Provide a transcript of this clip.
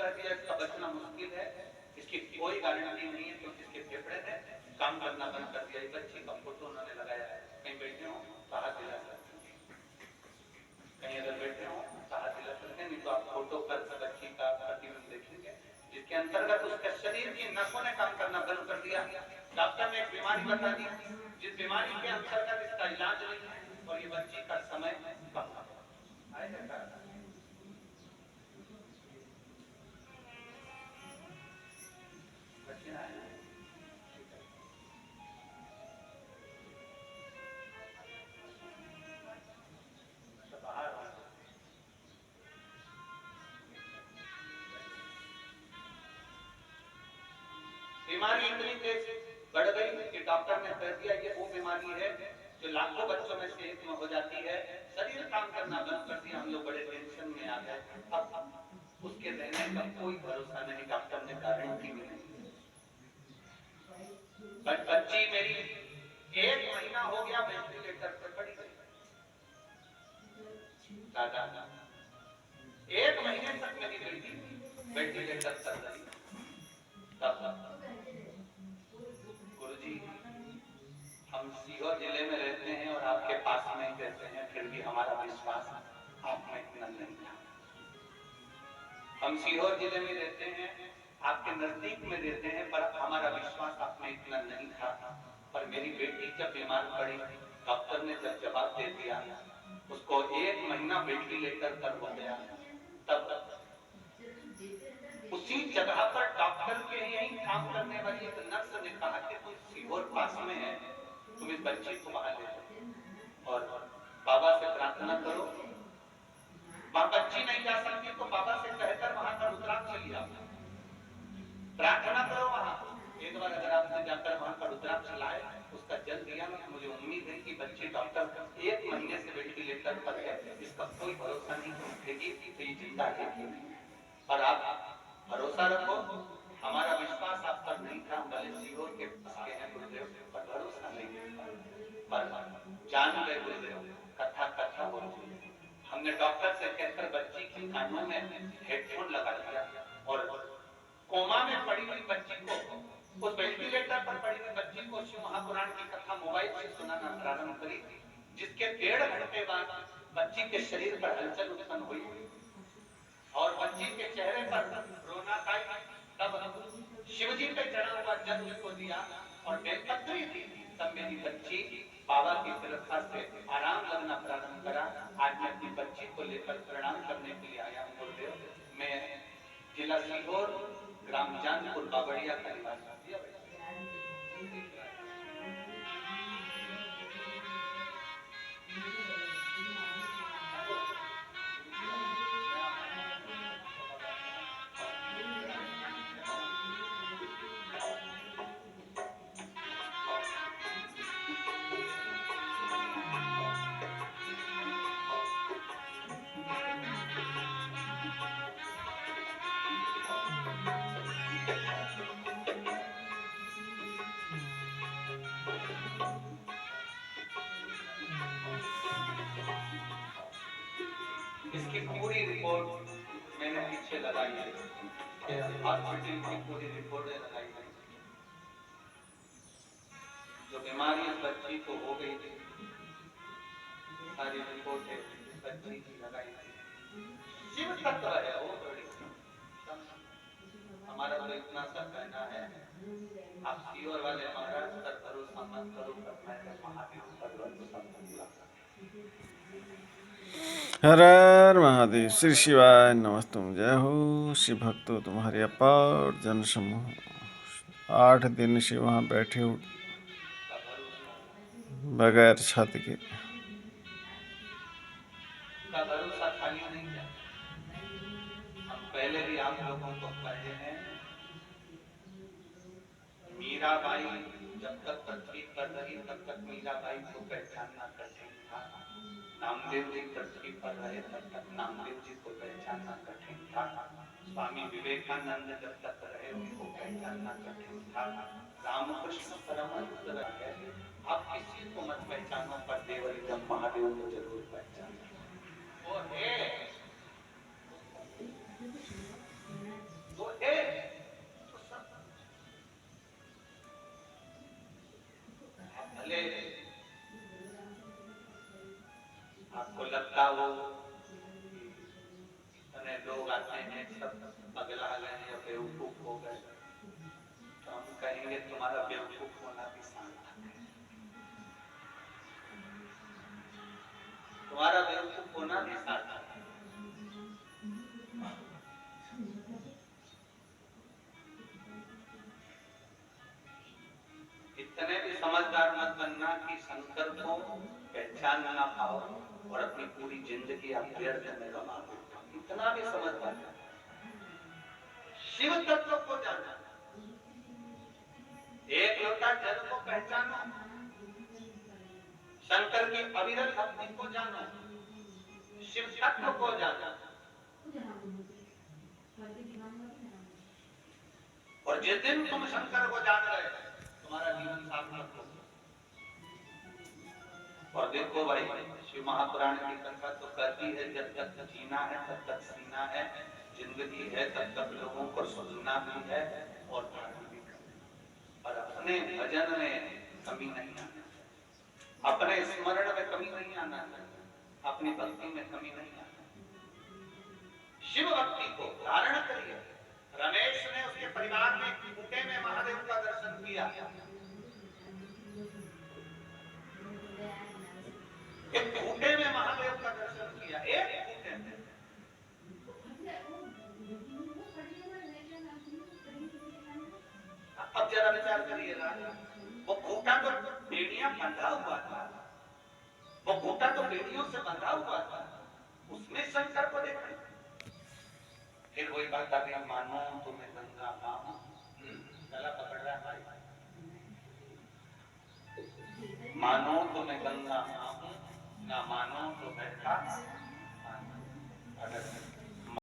कह दिया इसका बचना मुश्किल है, इसकी कोई गारंटी नहीं है क्योंकि इसके फेफड़े ने काम करना बंद कर दिया। बच्ची का फोटो उन्होंने लगाया है, कहीं बैठे हो तो हाथ दिला सकते, कहीं अगर बैठे हो तो हाथ दिला सकते, नहीं तो आप फोटो पर बच्ची का प्रतिबिंब देखेंगे जिसके अंतर्गत उसके शरीर की नसों ने काम करना बंद कर दिया। डॉक्टर ने एक बीमारी बता दी जिस बीमारी के अंतर्गत इसका इलाज नहीं है और ये बच्ची का समय कम आएगा। बीमारी इतनी तेज बढ़ गई कि डॉक्टर ने कह दिया ये वो बीमारी है जो लाखों बच्चों में से एक में हो जाती है। शरीर काम करना बंद कर दिया, हम लोग बड़े टेंशन में आ गए। अब उसके रहने का कोई भरोसा नहीं, डॉक्टर ने गारंटी भी नहीं। बच्ची मेरी 1 महीना हो गया वेंटिलेटर पर पड़ी गई। दादा 1 महीने तक मेरी बेटी वेंटिलेटर पर रही। गुरुजी हम सीहोर जिले में रहते हैं और आपके पास में ही रहते हैं, फिर भी हमारा विश्वास आप में इतना नहीं था। हम सीहोर जिले में रहते हैं, आपके नजदीक में रहते हैं, पर हमारा विश्वास आप में इतना नहीं था। पर मेरी बेटी जब बीमार पड़ी, डॉक्टर ने जब जवाब दे दिया, उसको 1 महीना वेंटिलेटर पर हो गया, तब उसी जगह पर डॉक्टर के यही काम करने वाली एक नर्स ने कहा कि तुम सीहोर पास में है, तुम इस बच्ची को वहां ले जाओ और बाबा से प्रार्थना करो। बच्ची नहीं जा सकती तो बाबा से कहकर वहां का रुद्राक्ष लिया, प्रार्थना करो वहां। एक बार अगर आपने जाकर वहां का रुद्राक्ष लाए, उसका जल दिया ना, मुझे उम्मीद है कि बच्ची डॉक्टर 1 महीने से वेंटिलेटर पर है, इसका कोई भरोसा नहीं कि उठेगी तो ये जिंदा है। और आप भरोसा रखो, हमारा विश्वास आप पर नहीं था, हम भले सीहोर के पास के हैं गुरुदेव, पर भरोसा नहीं पर जान गए गुरुदेव, कथा हो गई। हमने डॉक्टर से कहकर बच्ची के कानों में हेडफोन लगा दिया और कोमा में पड़ी हुई बच्ची को, उस वेंटिलेटर पर पड़ी हुई बच्ची को शिव महापुराण की कथा मोबाइल से सुनाना प्रारंभ करी, जिसके 1.5 घंटे बाद बच्ची के शरीर पर हलचल उत्पन्न हुई और बच्ची के चेहरे पर रोना आई। तब शिवजी पे चढ़ा हुआ जल उसको दिया और बेलपत्री दी। तब मेरी बच्ची बाबा की कृपा से आराम लगना प्रारंभ करा। आज मैं अपनी बच्ची को लेकर प्रणाम करने के लिए आया हूँ गुरुदेव। मैं जिला सीहोर, ग्राम जानपुर बाबड़िया का निवासी। इसकी पूरी रिपोर्ट मैंने पीछे लगाई है, हॉस्पिटल की पूरी रिपोर्टें लगाई है। जो बीमारी इस बच्ची को हो गई थी, सारी रिपोर्टें बच्ची की लगाई थी। शिव तत्व है वो बड़ी, हमारा तो इतना सा कहना है, आप सीहोर वाले महाराज पर भरोसा मत करो, पर मैं महादेव पर भरोसा करूंगा। हर हर महादेव। श्री शिवाय नमस्तुम। जय हो शिव भक्तों, तुम्हारे अपार जन समूह 8 दिन से वहाँ बैठे हो बगैर छत के। का भरोसा खाली नहीं है। हम पहले भी आप लोगों को कहे हैं, मीराबाई जब तक पृथ्वी पर रही तब तक मीराबाई को पहचानना कठिन था। नामदेव जी पृथ्वी पर रहे तब तक नामदेव जी को पहचानना कठिन था। स्वामी विवेकानंद जब तक रहे उनको पहचानना कठिन था। रामकृष्ण परमहंस रहे, आप किसी को मत पहचानो, पर देवरिदम महादेव को जरूर पहचानो। वो है पहले आपको लगता हो इतने लोग आते हैं सब पगला गए या बेवकूफ हो गए, तो हम कहेंगे तुम्हारा बेवकूफ होना भी सार्थक है, तुम्हारा बेवकूफ होना भी सार्थक है। इतने भी समझदार मत बनना कि शंकर को पहचान ना पाओ और अपनी पूरी जिंदगी आप व्यर्थ में गवा दो, इतना भी समझदार नहीं। शिव तत्व को जानो, एक लोटा जल को पहचानो, शंकर की अविरल भक्ति को जानो, शिव तत्व को जानो, और जिस दिन तुम शंकर को जान गए तुम्हारा जीवन सार्थक हो। और देखो भाई, शिव महापुराण की कथा तो कहती है जब तक जीना है तब तक सीना है, जिंदगी है तब तक लोगों को सुनना भी है और पढ़ना भी है, और अपने भजन में कमी नहीं आना, अपने स्मरण में कमी नहीं आना, अपनी भक्ति में कमी नहीं आना। शिव भक्ति को धारण करिए। रमेश ने उसके परिवार में खूंटे में महादेव का दर्शन किया, एक खूंटे में महादेव का दर्शन किया, एक खूंटे में। अब जरा विचार करिएगा, वो खूंटा तो बेड़ियां बंधा हुआ था, वो खूंटा तो बेड़ियों से बंधा हुआ था, उसमें शंकर को देखा। फिर वही बात आ गई, मानो तुम्हें गंगा माँ, गला पकड़ रहा है भाई, मानो तुम्हें गंगा माँ, ना मानो तो बैठा। अगर